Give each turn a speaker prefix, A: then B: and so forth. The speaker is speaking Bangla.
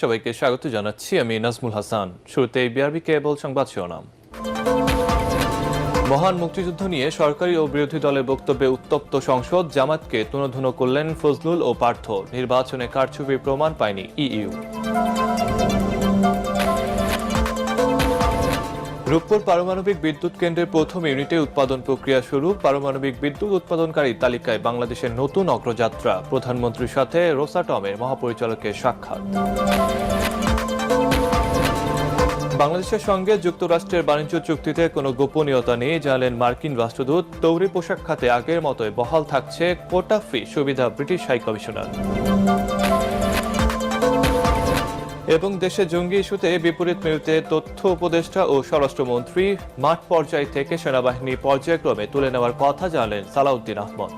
A: সবাইকে স্বাগত জানাচ্ছি। আমি নাজমুল হাসান। শুরুতেই বিআরবি কেবল সংবাদ শিরোনাম। মহান মুক্তিযুদ্ধ নিয়ে সরকারি ও বিরোধী দলের বক্তব্যে উত্তপ্ত সংসদ, জামাতকে তুনোধুনো করলেন ফজলুল ও পার্থ। নির্বাচনে কারচুপির প্রমাণ পায়নি ইইউ। রূপপুর পারমাণবিক বিদ্যুৎ কেন্দ্রের প্রথম ইউনিটে উৎপাদন প্রক্রিয়া শুরু। পারমাণবিক বিদ্যুৎ উৎপাদনকারী তালিকায় বাংলাদেশের নতুন অগ্রযাত্রা। প্রধানমন্ত্রীর সাথে রোসাটমের মহাপরিচালকের সাক্ষাৎ। বাংলাদেশের সঙ্গে যুক্তরাষ্ট্রের বাণিজ্য চুক্তিতে কোনো গোপনীয়তা নেই, জানালেন মার্কিন রাষ্ট্রদূত। তৈরি পোশাক খাতে আগের মতোই বহাল থাকছে কোটা ফ্রি সুবিধা, ব্রিটিশ হাই কমিশনার। এবং দেশে জঙ্গি ইস্যুতে বিপরীত মেরুতে তথ্য উপদেষ্টা ও স্বরাষ্ট্রমন্ত্রী। মাঠ পর্যায় থেকে সেনাবাহিনী পর্যায়ক্রমে তুলে নেওয়ার কথা জানালেন সালাউদ্দিন আহমদ।